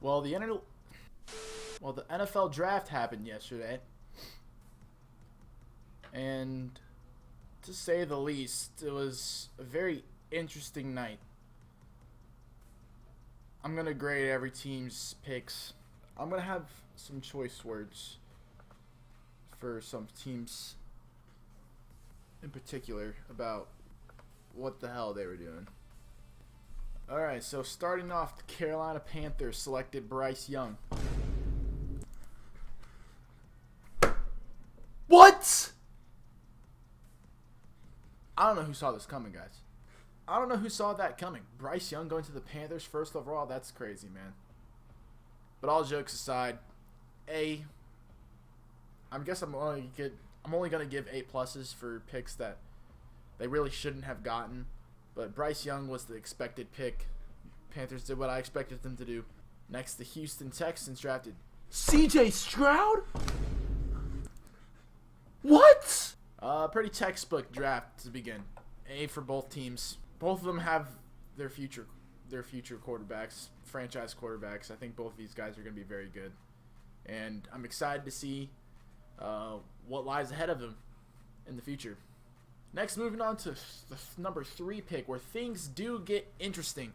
Well, the NFL draft happened yesterday, and to say the least, it was a very interesting night. I'm gonna grade every team's picks. I'm gonna have some choice words for some teams in particular about what the hell they were doing. Alright, so starting off, the Carolina Panthers selected Bryce Young. What? I don't know who saw this coming, guys. I don't know who saw that coming. Bryce Young going to the Panthers first overall, that's crazy, man. But all jokes aside, I'm only gonna give A pluses for picks that they really shouldn't have gotten. But Bryce Young was the expected pick. Panthers did what I expected them to do. Next, the Houston Texans drafted CJ Stroud? What? Pretty textbook draft to begin. A for both teams. Both of them have their future quarterbacks, franchise quarterbacks. I think both of these guys are going to be very good. And I'm excited to see what lies ahead of them in the future. Next, moving on to the number 3 pick, where things do get interesting.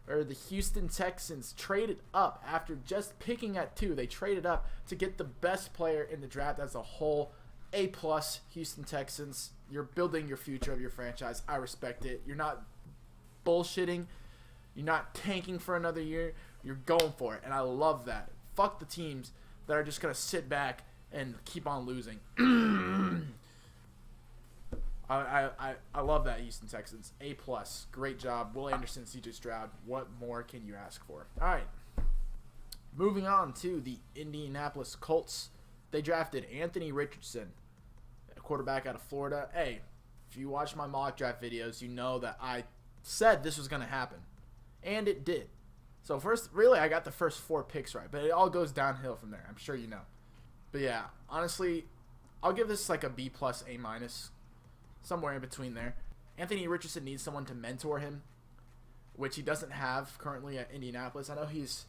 Where the Houston Texans traded up after just picking at 2. They traded up to get the best player in the draft as a whole. A plus, Houston Texans. You're building your future of your franchise. I respect it. You're not bullshitting. You're not tanking for another year. You're going for it, and I love that. Fuck the teams that are just going to sit back and keep on losing. I love that, Houston Texans. A plus. Great job. Will Anderson, CJ Stroud. What more can you ask for? All right. Moving on to the Indianapolis Colts. They drafted Anthony Richardson, a quarterback out of Florida. Hey, if you watch my mock draft videos, you know that I said this was going to happen. And it did. So first, really, I got the first 4 picks right. But it all goes downhill from there. I'm sure you know. But yeah, honestly, I'll give this like a B plus, A minus. Somewhere in between there. Anthony Richardson needs someone to mentor him, which he doesn't have currently at Indianapolis. I know he's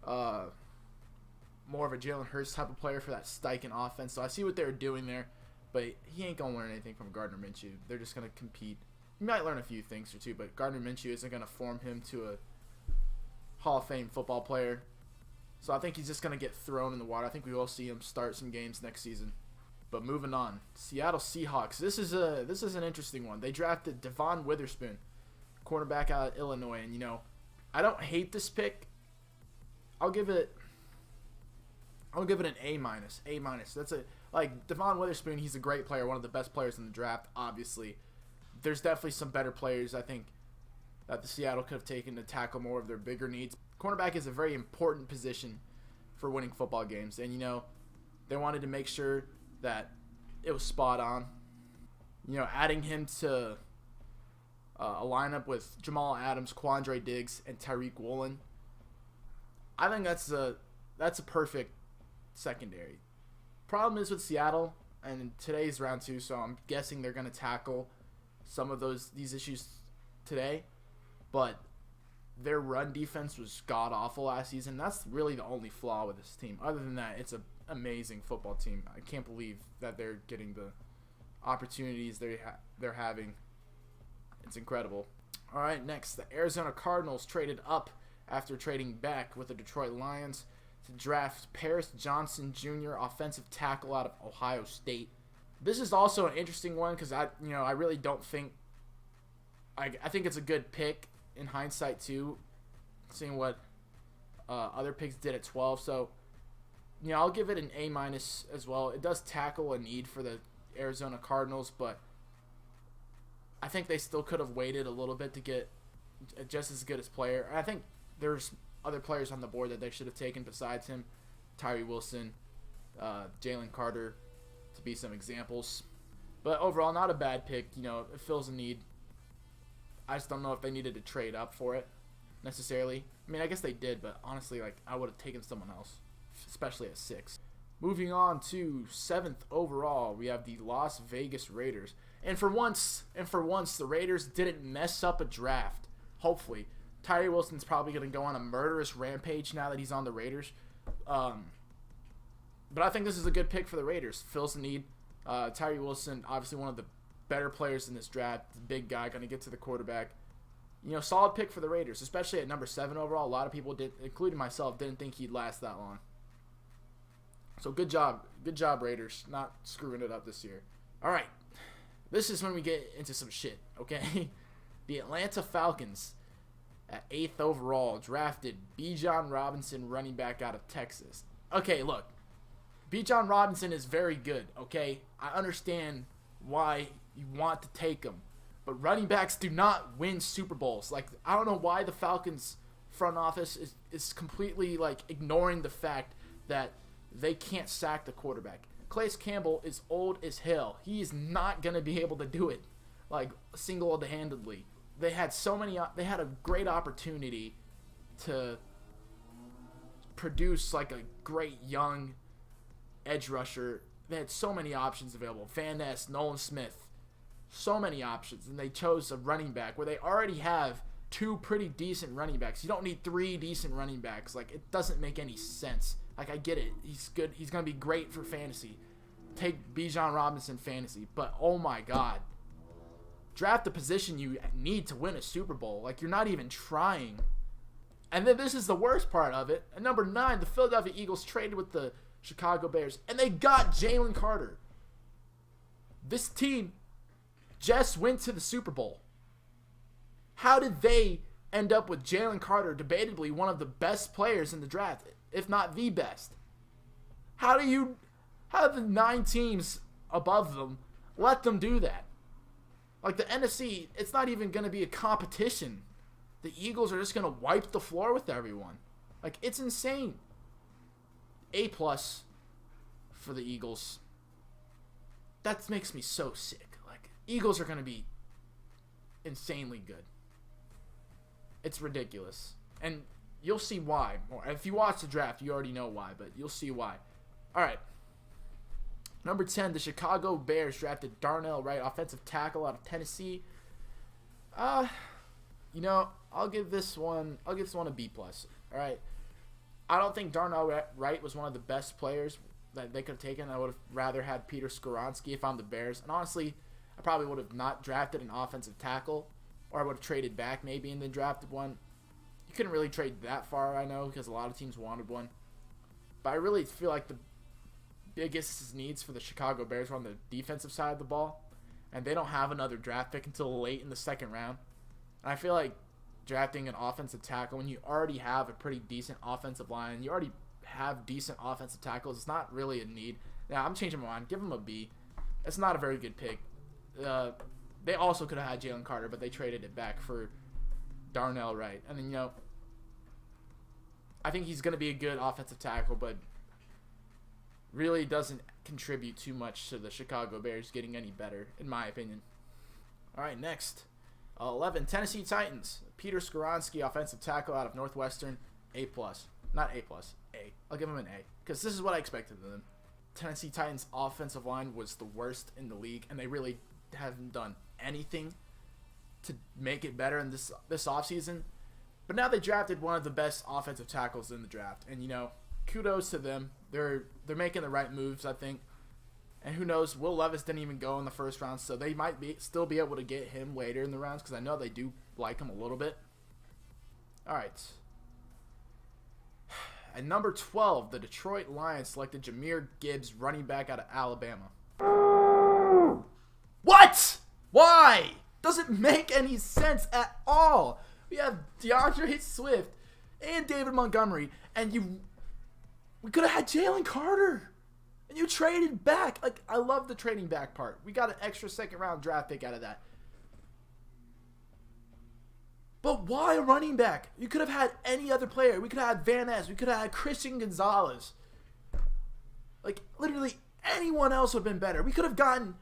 more of a Jalen Hurts type of player for that Steichen offense, so I see what they're doing there, but he ain't going to learn anything from Gardner Minshew. They're just going to compete. He might learn a few things or two, but Gardner Minshew isn't going to form him to a Hall of Fame football player. So I think he's just going to get thrown in the water. I think we will see him start some games next season. But moving on, Seattle Seahawks. This is an interesting one. They drafted Devon Witherspoon, cornerback out of Illinois, and I don't hate this pick. I'll give it an A minus. A minus. That's Devon Witherspoon. He's a great player, one of the best players in the draft. Obviously, there's definitely some better players I think that the Seattle could have taken to tackle more of their bigger needs. Cornerback is a very important position for winning football games, and they wanted to make sure that it was spot on. Adding him to a lineup with Jamal Adams, Quandre Diggs, and Tyreek Woolen, I think that's a perfect secondary. Problem is with Seattle, and today's round 2, so I'm guessing they're going to tackle some of these issues today, but their run defense was god-awful last season. That's really the only flaw with this team. Other than that, it's an amazing football team. I can't believe that they're getting the opportunities they're having. It's incredible. All right, next, the Arizona Cardinals traded up after trading back with the Detroit Lions to draft Paris Johnson Jr., offensive tackle out of Ohio State. This is also an interesting one because I really don't think I think it's a good pick in hindsight too, seeing what other picks did at 12. So, I'll give it an A minus as well. It does tackle a need for the Arizona Cardinals, but I think they still could have waited a little bit to get just as good as player. I think there's other players on the board that they should have taken besides him, Tyree Wilson, Jalen Carter, to be some examples. But overall, not a bad pick. It fills a need. I just don't know if they needed to trade up for it necessarily. I mean, I guess they did, but honestly, I would have taken someone else, especially at 6. Moving on to 7th overall, we have the Las Vegas Raiders. And for once, the Raiders didn't mess up a draft. Hopefully, Tyree Wilson's probably going to go on a murderous rampage now that he's on the Raiders. But I think this is a good pick for the Raiders. Fills the need. Tyree Wilson, obviously one of the better players in this draft. Big guy, going to get to the quarterback. Solid pick for the Raiders, especially at number 7 overall. A lot of people, did, including myself, didn't think he'd last that long. So good job. Good job, Raiders. Not screwing it up this year. All right. This is when we get into some shit, okay? The Atlanta Falcons, at 8th overall, drafted Bijan Robinson, running back out of Texas. Okay, look. Bijan Robinson is very good, okay? I understand why you want to take him. But running backs do not win Super Bowls. Like, I don't know why the Falcons front office is completely, like, ignoring the fact that they can't sack the quarterback. Calais Campbell is old as hell. He is not going to be able to do it, like, single-handedly. They had a great opportunity to produce, like, a great young edge rusher. They had so many options available. Van Ness, Nolan Smith. So many options, and they chose a running back where they already have 2 pretty decent running backs. You don't need 3 decent running backs. Like, it doesn't make any sense. Like, I get it. He's good. He's going to be great for fantasy. Take Bijan Robinson fantasy. But, oh my God. Draft the position you need to win a Super Bowl. Like, you're not even trying. And then this is the worst part of it. At number 9, the Philadelphia Eagles traded with the Chicago Bears, and they got Jalen Carter. This team just went to the Super Bowl. How did they end up with Jalen Carter, debatably one of the best players in the draft, if not the best? How do the 9 teams above them let them do that? Like, the NFC, it's not even going to be a competition. The Eagles are just going to wipe the floor with everyone. Like, it's insane. A+ for the Eagles. That makes me so sick. Eagles are going to be insanely good. It's ridiculous. And you'll see why. If you watch the draft, you already know why, but you'll see why. All right. Number 10, the Chicago Bears drafted Darnell Wright, offensive tackle out of Tennessee. I'll give this one a B+. All right. I don't think Darnell Wright was one of the best players that they could have taken. I would have rather had Peter Skoronski if I'm the Bears. And honestly, I probably would have not drafted an offensive tackle, or I would have traded back maybe and then drafted one. You couldn't really trade that far, I know, because a lot of teams wanted one. But I really feel like the biggest needs for the Chicago Bears were on the defensive side of the ball, and they don't have another draft pick until late in the 2nd round. And I feel like drafting an offensive tackle when you already have a pretty decent offensive line, you already have decent offensive tackles, it's not really a need. Now, I'm changing my mind. Give them a B. It's not a very good pick. They also could have had Jalen Carter, but they traded it back for Darnell Wright. And then, I think he's going to be a good offensive tackle, but really doesn't contribute too much to the Chicago Bears getting any better, in my opinion. All right, next. 11, Tennessee Titans. Peter Skoronski, offensive tackle out of Northwestern, A+. Not A+, A. I'll give him an A, because this is what I expected of them. Tennessee Titans' offensive line was the worst in the league, and they really haven't done anything to make it better in this offseason. But now they drafted one of the best offensive tackles in the draft. And, kudos to them. They're making the right moves, I think. And who knows, Will Levis didn't even go in the 1st round, so they might still be able to get him later in the rounds, because I know they do like him a little bit. All right. At number 12, the Detroit Lions selected Jahmyr Gibbs, running back out of Alabama. What? Why? Doesn't make any sense at all. We have DeAndre Swift and David Montgomery, and we could have had Jalen Carter, and you traded back. Like, I love the trading back part. We got an extra 2nd round draft pick out of that. But why a running back? You could have had any other player. We could have had Van Ness. We could have had Christian Gonzalez. Like, literally anyone else would have been better. We could have gotten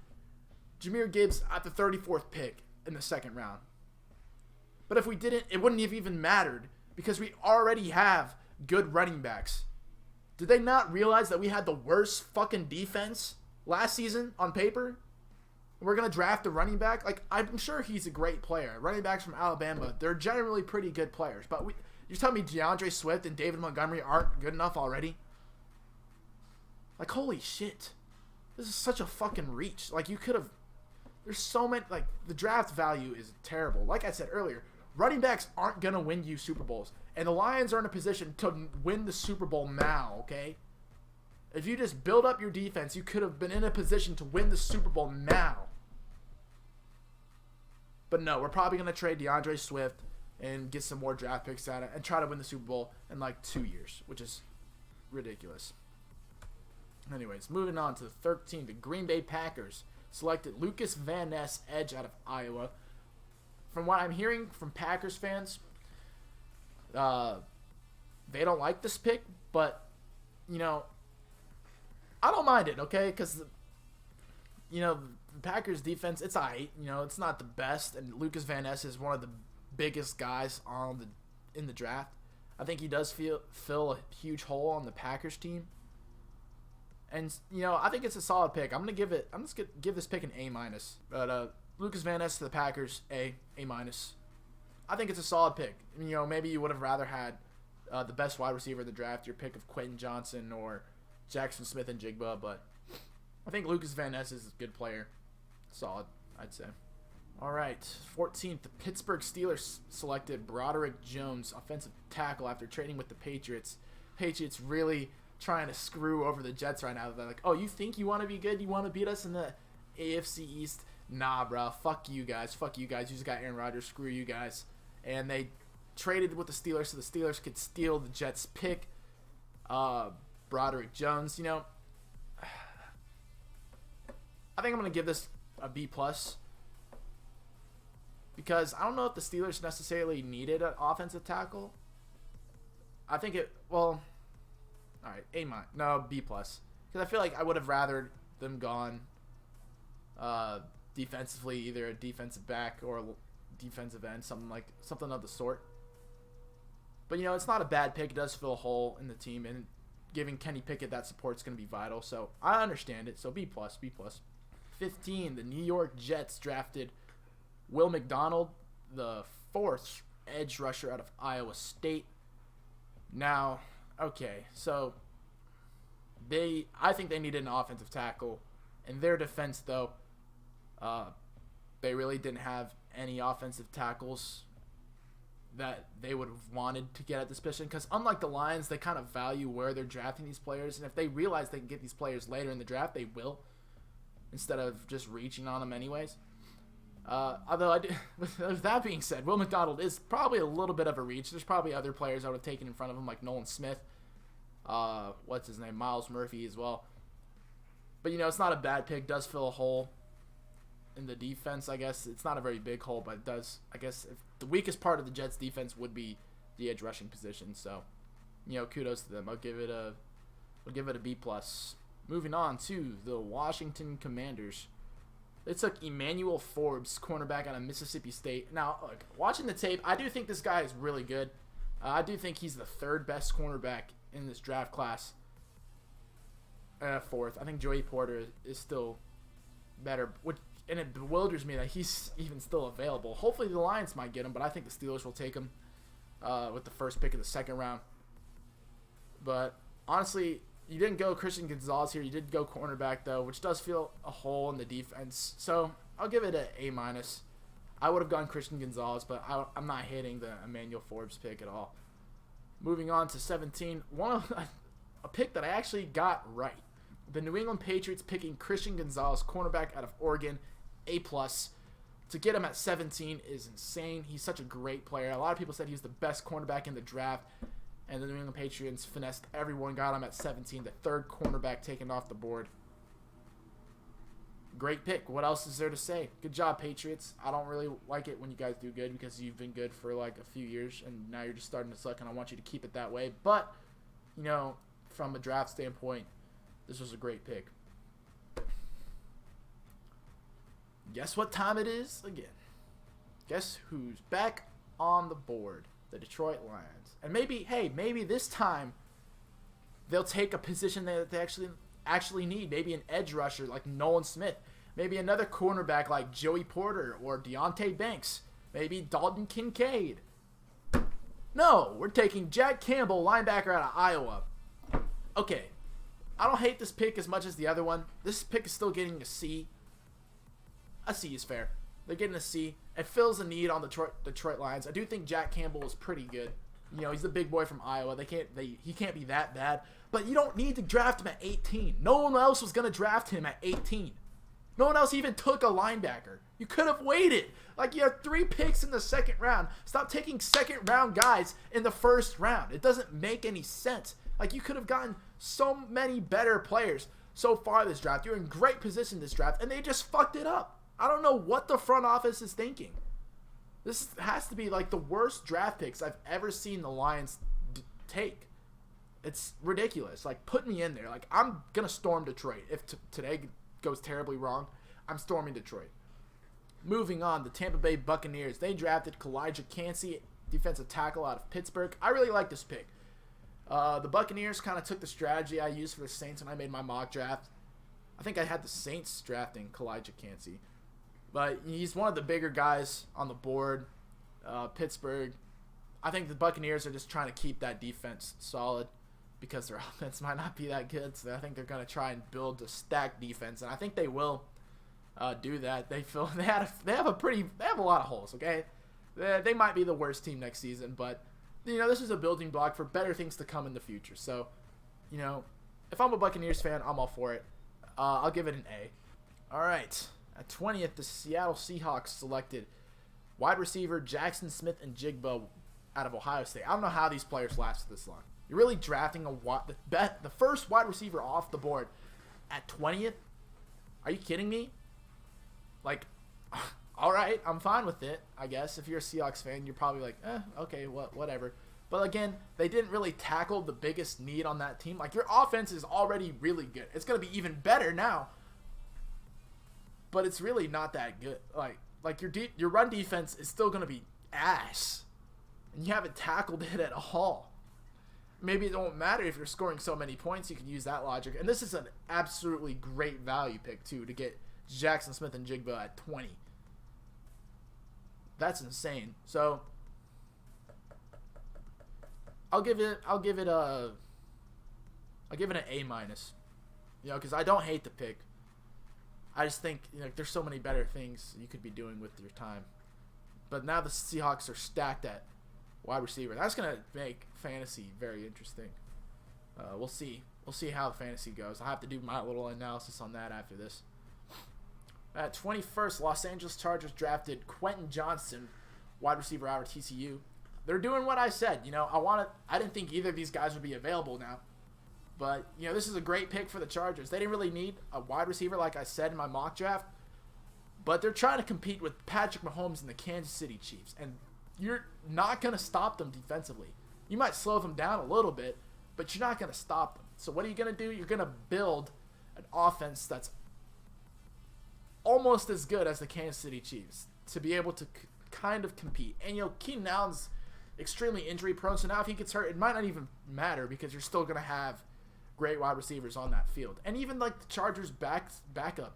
Jahmyr Gibbs at the 34th pick in the 2nd round. But if we didn't, it wouldn't have even mattered, because we already have good running backs. Did they not realize that we had the worst fucking defense last season on paper? we're going to draft a running back. Like, I'm sure he's a great player. Running backs from Alabama, they're generally pretty good players. But you're telling me DeAndre Swift and David Montgomery aren't good enough already? Like, holy shit. This is such a fucking reach. Like, you could have... There's so many... Like, the draft value is terrible. Like I said earlier, running backs aren't going to win you Super Bowls. And the Lions are in a position to win the Super Bowl now, okay? If you just build up your defense, you could have been in a position to win the Super Bowl now. But no, we're probably going to trade DeAndre Swift and get some more draft picks at it and try to win the Super Bowl in like 2 years, which is ridiculous. Anyways, moving on to the 13, the Green Bay Packers selected Lucas Van Ness, edge out of Iowa. From what I'm hearing from Packers fans, they don't like this pick, but, you know, I don't mind it, okay? Because, you know, the Packers defense, it's alright. You know, it's not the best, and Lucas Van Ness is one of the biggest guys in the draft. I think he does fill a huge hole on the Packers team. And, you know, I think it's a solid pick. I'm just gonna give this pick an A-. But Lucas Van Ness to the Packers, A-. I think it's a solid pick. You know, maybe you would have rather had the best wide receiver in the draft, your pick of Quentin Johnson or Jackson Smith and Jigba, but I think Lucas Van Ness is a good player. Solid, I'd say. All right, 14th, the Pittsburgh Steelers selected Broderick Jones, offensive tackle, after trading with the Patriots. Patriots really trying to screw over the Jets right now. They're like, oh, you think you want to be good? You want to beat us in the AFC East? Nah, bro. Fuck you guys. You just got Aaron Rodgers. Screw you guys. And they traded with the Steelers so the Steelers could steal the Jets' pick. Broderick Jones, you know, I think I'm going to give this a B+. Because I don't know if the Steelers necessarily needed an offensive tackle. I think well, all right, A-. No, B+. Because I feel like I would have rather them gone defensively, either a defensive back or a defensive end, something of the sort. But, you know, it's not a bad pick. It does fill a hole in the team, and giving Kenny Pickett that support is going to be vital. So I understand it. So B+. 15, the New York Jets drafted Will McDonald, the 4th edge rusher out of Iowa State. Now, okay, so I think they needed an offensive tackle. In their defense, though, they really didn't have any offensive tackles that they would have wanted to get at this position, because unlike the Lions, they kind of value where they're drafting these players, and if they realize they can get these players later in the draft, they will, instead of just reaching on them anyways. Although, with that being said, Will McDonald is probably a little bit of a reach. There's probably other players I would have taken in front of him, like Nolan Smith, Myles Murphy as well. But, you know, it's not a bad pick. Does fill a hole in the defense, I guess. It's not a very big hole, but it does. I guess if the weakest part of the Jets defense would be the edge rushing position. So, you know, kudos to them. I'll give it a B+. Moving on to the Washington Commanders. They took Emmanuel Forbes, cornerback out of Mississippi State. Now, look, watching the tape, I do think this guy is really good. I do think he's the 3rd best cornerback in this draft class. 4th. I think Joey Porter is still better, and it bewilders me that he's even still available. Hopefully the Lions might get him, but I think the Steelers will take him with the 1st pick of the 2nd round. But honestly, you didn't go Christian Gonzalez here. You did go cornerback, though, which does fill a hole in the defense. So I'll give it an A-. I would have gone Christian Gonzalez, but I'm not hating the Emmanuel Forbes pick at all. Moving on to 17, a pick that I actually got right. The New England Patriots picking Christian Gonzalez, cornerback out of Oregon, A+. To get him at 17 is insane. He's such a great player. A lot of people said he was the best cornerback in the draft. And the New England Patriots finessed everyone, got him at 17, the 3rd cornerback taken off the board. Great pick. What else is there to say? Good job, Patriots. I don't really like it when you guys do good, because you've been good for like a few years, and now you're just starting to suck, and I want you to keep it that way. But, you know, from a draft standpoint, this was a great pick. Guess what time it is again? Guess who's back on the board? The Detroit Lions. And maybe this time they'll take a position that they actually need. Maybe an edge rusher like Nolan Smith. Maybe another cornerback like Joey Porter or Deontay Banks. Maybe Dalton Kincaid. No, we're taking Jack Campbell, linebacker out of Iowa. Okay, I don't hate this pick as much as the other one. This pick is still getting a C. A C is fair. They're getting a C. It fills a need on the Detroit Lions. I do think Jack Campbell is pretty good. You know, he's the big boy from Iowa. He can't be that bad. But you don't need to draft him at 18. No one else was going to draft him at 18. No one else even took a linebacker. You could have waited. Like, you have 3 picks in the second round. Stop taking second round guys in the first round. It doesn't make any sense. Like, you could have gotten so many better players so far this draft. You're in great position this draft, and they just fucked it up. I don't know what the front office is thinking. This has to be like the worst draft picks I've ever seen the Lions take. It's ridiculous. Like, put me in there. Like, I'm going to storm Detroit. If today goes terribly wrong, I'm storming Detroit. Moving on, the Tampa Bay Buccaneers. They drafted Kalijah Kancey, defensive tackle out of Pittsburgh. I really like this pick. The Buccaneers kind of took the strategy I used for the Saints when I made my mock draft. I think I had the Saints drafting Kalijah Kancey. But he's one of the bigger guys on the board. Pittsburgh. I think the Buccaneers are just trying to keep that defense solid because their offense might not be that good. So I think they're going to try and build a stacked defense, and I think they will do that. They have a lot of holes. Okay, they might be the worst team next season, but you know, this is a building block for better things to come in the future. So, you know, if I'm a Buccaneers fan, I'm all for it. I'll give it an A. All right. At 20th, the Seattle Seahawks selected wide receiver Jackson Smith-Njigba out of Ohio State. I don't know how these players lasted this long. You're really drafting the first wide receiver off the board at 20th? Are you kidding me? Like, all right, I'm fine with it, I guess. If you're a Seahawks fan, you're probably like, okay, whatever. But again, they didn't really tackle the biggest need on that team. Like, your offense is already really good. It's going to be even better now. But it's really not that good. Like your run defense is still going to be ass. And you haven't tackled it at all. Maybe it won't matter if you're scoring so many points. You can use that logic. And this is an absolutely great value pick, too, to get Jackson Smith-Njigba at 20. That's insane. So I'll give it an A minus. You know, because I don't hate the pick. I just think, you know, there's so many better things you could be doing with your time. But now the Seahawks are stacked at wide receiver. That's going to make fantasy very interesting. We'll see. We'll see how fantasy goes. I'll have to do my little analysis on that after this. At 21st, Los Angeles Chargers drafted Quentin Johnston, wide receiver out of TCU. They're doing what I said. You know, I didn't think either of these guys would be available now. But, you know, this is a great pick for the Chargers. They didn't really need a wide receiver, like I said in my mock draft. But they're trying to compete with Patrick Mahomes and the Kansas City Chiefs. And you're not going to stop them defensively. You might slow them down a little bit, but you're not going to stop them. So what are you going to do? You're going to build an offense that's almost as good as the Kansas City Chiefs to be able to kind of compete. And, you know, Keenan Allen's extremely injury prone, so now if he gets hurt, it might not even matter because you're still going to have great wide receivers on that field. And even like the Chargers backup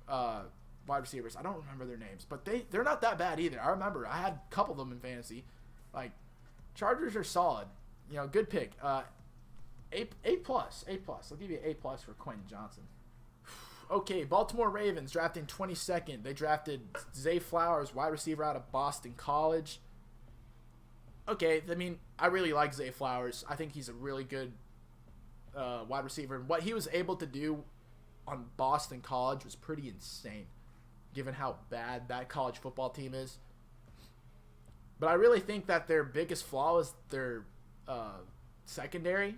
wide receivers, I don't remember their names, but they're not that bad either. I remember I had a couple of them in fantasy. Like, Chargers are solid. You know, good pick. A plus. I'll give you an A+ for Quentin Johnston. Okay, Baltimore Ravens drafting 22nd. They drafted Zay Flowers, wide receiver out of Boston College. Okay, I mean, I really like Zay Flowers. I think he's a really good wide receiver. And what he was able to do on Boston College was pretty insane, given how bad that college football team is. But I really think that their biggest flaw is their secondary.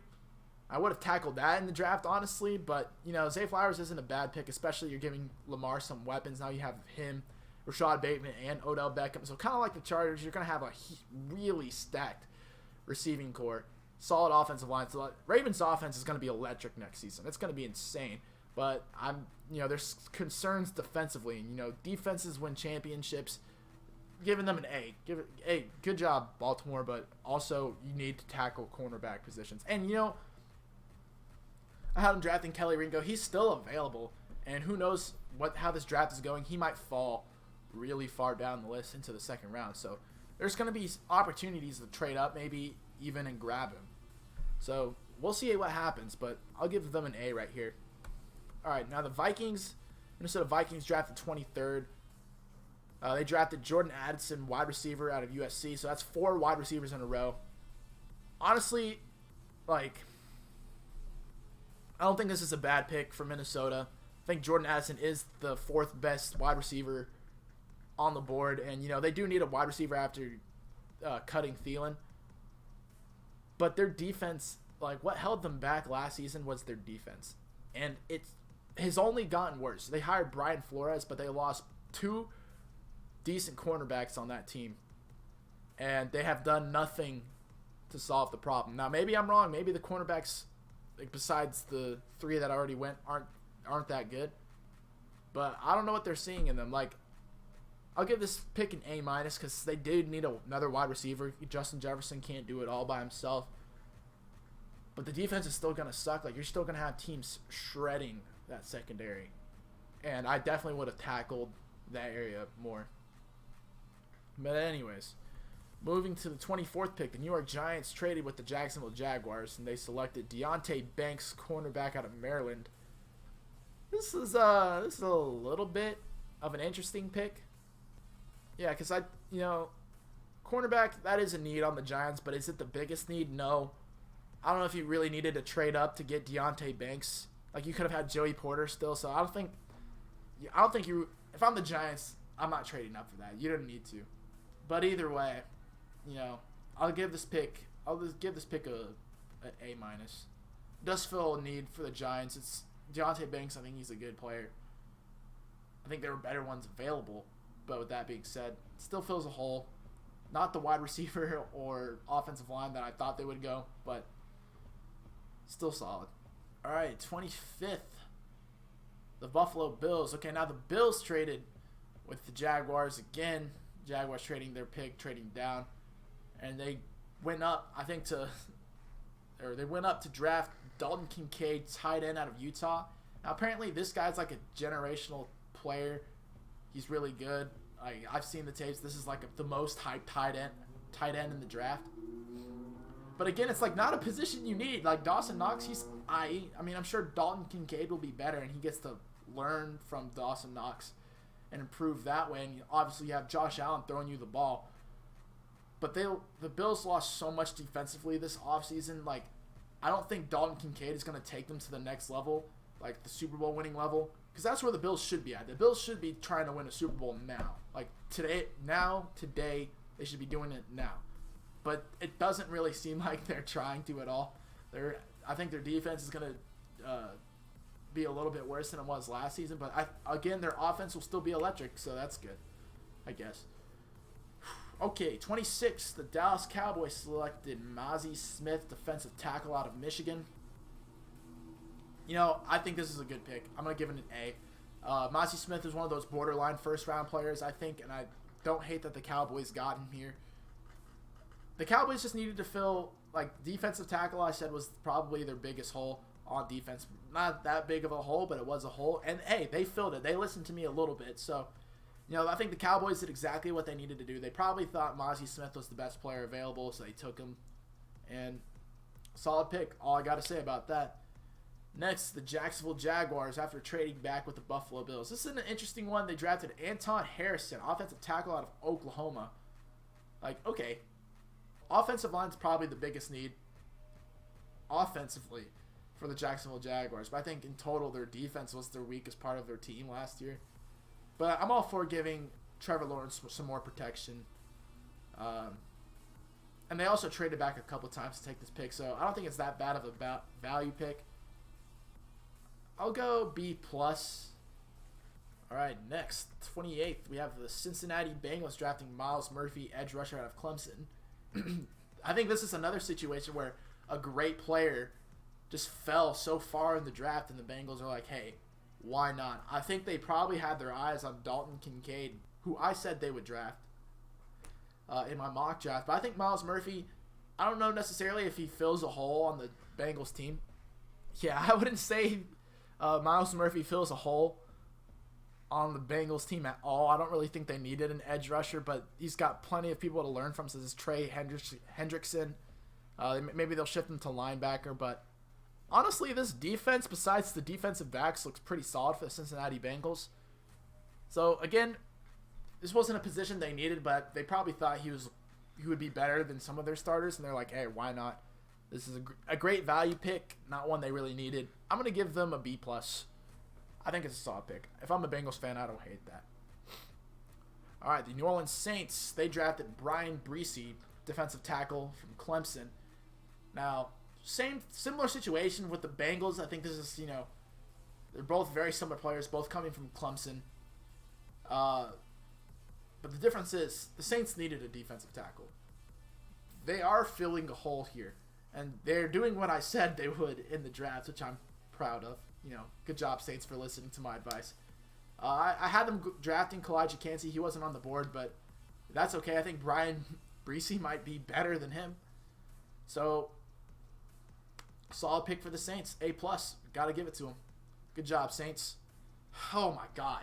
I would have tackled that in the draft, honestly. But, you know, Zay Flowers isn't a bad pick, especially you're giving Lamar some weapons. Now you have him, Rashad Bateman, and Odell Beckham. So kind of like the Chargers, you're going to have a really stacked receiving core, solid offensive line. So Ravens' offense is going to be electric next season. It's going to be insane. But there's concerns defensively. And, you know, defenses win championships. Giving them an A. Good job, Baltimore. But also, you need to tackle cornerback positions. And, you know, I had him drafting Kelly Ringo. He's still available. And who knows how this draft is going. He might fall really far down the list into the second round. So there's going to be opportunities to trade up, maybe even and grab him. So we'll see what happens, but I'll give them an A right here. All right, now the Minnesota Vikings drafted 23rd. They drafted Jordan Addison, wide receiver out of USC. So that's 4 wide receivers in a row. Honestly, I don't think this is a bad pick for Minnesota. I think Jordan Addison is the 4th best wide receiver on the board. And, they do need a wide receiver after cutting Thielen. But their defense, what held them back last season was their defense. And it has only gotten worse. They hired Brian Flores, but they lost 2 decent cornerbacks on that team. And they have done nothing to solve the problem. Now, maybe I'm wrong. Maybe the cornerbacks, besides the 3 that already went, aren't that good. But I don't know what they're seeing in them. I'll give this pick an A- because they did need another wide receiver. Justin Jefferson can't do it all by himself. But the defense is still going to suck. You're still going to have teams shredding that secondary. And I definitely would have tackled that area more. But anyways, moving to the 24th pick, the New York Giants traded with the Jacksonville Jaguars, and they selected Deonte Banks, cornerback out of Maryland. This is a little bit of an interesting pick. Yeah, because cornerback, that is a need on the Giants, but is it the biggest need? No. I don't know if you really needed to trade up to get Deonte Banks. You could have had Joey Porter still, so I don't think if I'm the Giants, I'm not trading up for that. You don't need to. But either way, I'll give this pick a A-. Does fill a need for the Giants. It's Deonte Banks. I think he's a good player. I think there were better ones available. But with that being said, still fills a hole. Not the wide receiver or offensive line that I thought they would go, but still solid. All right, 25th. The Buffalo Bills. Okay, now the Bills traded with the Jaguars again. Jaguars trading their pick, trading down. And they went up, they went up to draft Dalton Kincaid, tight end out of Utah. Now, apparently this guy's a generational player. He's really good. I've seen the tapes. This is the most hyped tight end in the draft. But again, it's not a position you need. Dawson Knox, I'm sure Dalton Kincaid will be better, and he gets to learn from Dawson Knox and improve that way. And obviously you have Josh Allen throwing you the ball. But the Bills lost so much defensively this offseason. I don't think Dalton Kincaid is going to take them to the next level, the Super Bowl winning level. Because that's where the Bills should be at. The Bills should be trying to win a Super Bowl now. Today, they should be doing it now. But it doesn't really seem like they're trying to at all. I think their defense is going to be a little bit worse than it was last season. But, again, their offense will still be electric, so that's good, I guess. Okay, 26. The Dallas Cowboys selected Mazi Smith, defensive tackle out of Michigan. I think this is a good pick. I'm going to give it an A. Mazi Smith is one of those borderline first-round players, I think, and I don't hate that the Cowboys got him here. The Cowboys just needed to fill, defensive tackle, I said, was probably their biggest hole on defense. Not that big of a hole, but it was a hole. And, hey, they filled it. They listened to me a little bit. So, I think the Cowboys did exactly what they needed to do. They probably thought Mazi Smith was the best player available, so they took him. And solid pick. All I got to say about that. Next, the Jacksonville Jaguars, after trading back with the Buffalo Bills. This is an interesting one. They drafted Anton Harrison, offensive tackle out of Oklahoma. Okay. Offensive line's probably the biggest need offensively for the Jacksonville Jaguars. But I think in total, their defense was their weakest part of their team last year. But I'm all for giving Trevor Lawrence some more protection. And they also traded back a couple times to take this pick. So I don't think it's that bad of a value pick. I'll go B+. All right, next, 28th, we have the Cincinnati Bengals drafting Myles Murphy, edge rusher out of Clemson. I think this is another situation where a great player just fell so far in the draft, and the Bengals are like, hey, why not? I think they probably had their eyes on Dalton Kincaid, who I said they would draft in my mock draft. But I think Myles Murphy, I don't know necessarily if he fills a hole on the Bengals team. Yeah, I wouldn't say Miles Murphy fills a hole on the Bengals team at all. I don't really think they needed an edge rusher, but he's got plenty of people to learn from, such as Trey Hendrickson. Maybe they'll shift him to linebacker, but honestly, this defense, besides the defensive backs, looks pretty solid for the Cincinnati Bengals. So, again, this wasn't a position they needed, but they probably thought he would be better than some of their starters, and they're like, hey, why not? This is a great value pick, not one they really needed. I'm going to give them a B+. I think it's a solid pick. If I'm a Bengals fan, I don't hate that. All right, the New Orleans Saints, they drafted Brian Bresee, defensive tackle from Clemson. Now, similar situation with the Bengals. I think this is, they're both very similar players, both coming from Clemson. But the difference is the Saints needed a defensive tackle. They are filling a hole here, and they're doing what I said they would in the draft, which I'm proud of. Good job, Saints, for listening to my advice. I had them drafting Kalijah Kancey. He wasn't on the board, but that's okay. I think Brian Bresee might be better than him. So, solid pick for the Saints. A+. Got to give it to them. Good job, Saints. Oh, my God.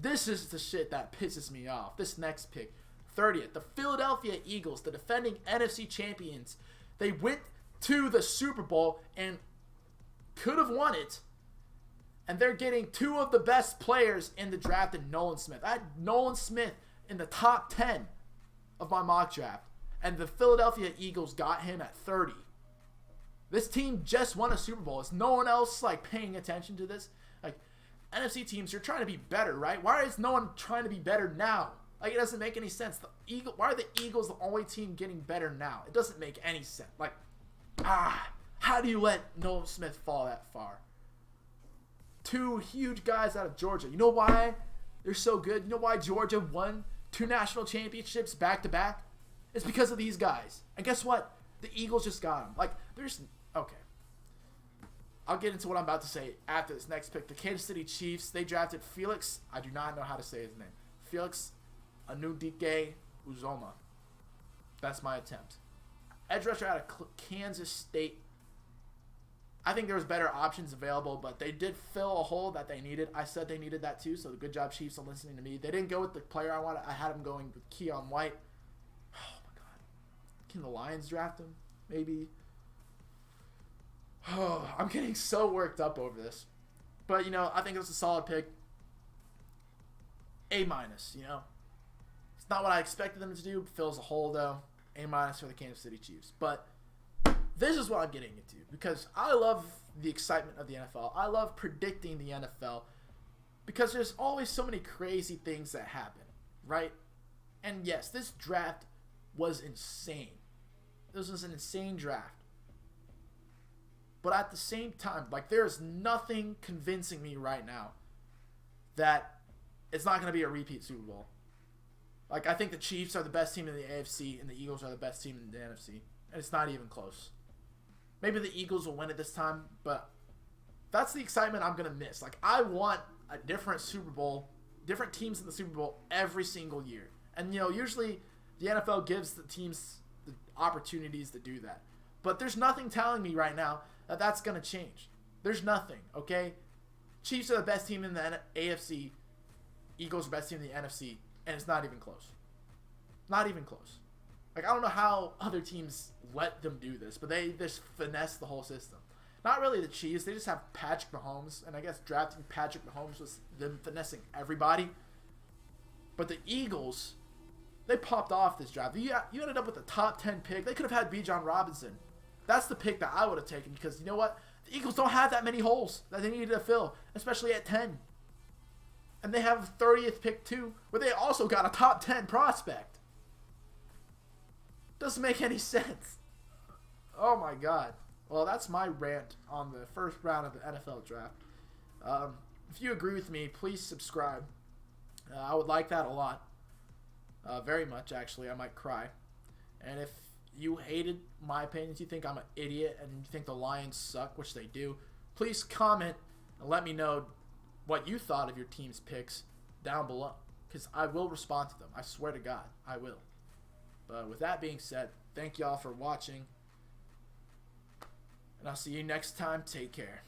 This is the shit that pisses me off. This next pick. 30th. The Philadelphia Eagles, the defending NFC champions. They went to the Super Bowl and could have won it. And they're getting two of the best players in the draft in Nolan Smith. I had Nolan Smith in the top 10 of my mock draft. And the Philadelphia Eagles got him at 30. This team just won a Super Bowl. Is no one else paying attention to this? NFC teams, you're trying to be better, right? Why is no one trying to be better now? It doesn't make any sense. Why are the Eagles the only team getting better now? It doesn't make any sense. How do you let Nolan Smith fall that far? Two huge guys out of Georgia. You know why they're so good? You know why Georgia won 2 national championships back-to-back? It's because of these guys. And guess what? The Eagles just got them. Okay. I'll get into what I'm about to say after this next pick. The Kansas City Chiefs, they drafted Felix. I do not know how to say his name. Felix Anudike Uzoma. That's my attempt. Edge rusher out of Kansas State. I think there was better options available, but they did fill a hole that they needed. I said they needed that too, so good job, Chiefs, on listening to me. They didn't go with the player I wanted. I had them going with Keon White. Oh, my God. Can the Lions draft him? Maybe. Oh, I'm getting so worked up over this. But, I think it was a solid pick. A-, It's not what I expected them to do. Fills a hole, though. A- for the Kansas City Chiefs. But this is what I'm getting into, because I love the excitement of the NFL. I love predicting the NFL because there's always so many crazy things that happen, right? And yes, this draft was insane. This was an insane draft. But at the same time, there is nothing convincing me right now that it's not going to be a repeat Super Bowl. I think the Chiefs are the best team in the AFC and the Eagles are the best team in the NFC. And it's not even close. Maybe the Eagles will win it this time, but that's the excitement I'm going to miss. I want a different Super Bowl, different teams in the Super Bowl every single year. And, usually the NFL gives the teams the opportunities to do that. But there's nothing telling me right now that that's going to change. There's nothing, okay? Chiefs are the best team in the AFC. Eagles are the best team in the NFC. And it's not even close. Not even close. I don't know how other teams let them do this, but they just finesse the whole system. Not really the Chiefs. They just have Patrick Mahomes, and I guess drafting Patrick Mahomes was them finessing everybody. But the Eagles, they popped off this draft. You ended up with a top 10 pick. They could have had Bijan Robinson. That's the pick that I would have taken because, you know what? The Eagles don't have that many holes that they needed to fill, especially at 10. And they have a 30th pick too, where they also got a top 10 prospect. Doesn't make any sense. Oh my God. Well, that's my rant on the first round of the NFL draft. If you agree with me, please subscribe. I would like that a lot. Very much, actually. I might cry. And if you hated my opinions, you think I'm an idiot, and you think the Lions suck, which they do, please comment and let me know what you thought of your team's picks down below. Because I will respond to them. I swear to God, I will. But with that being said, thank y'all for watching. And I'll see you next time. Take care.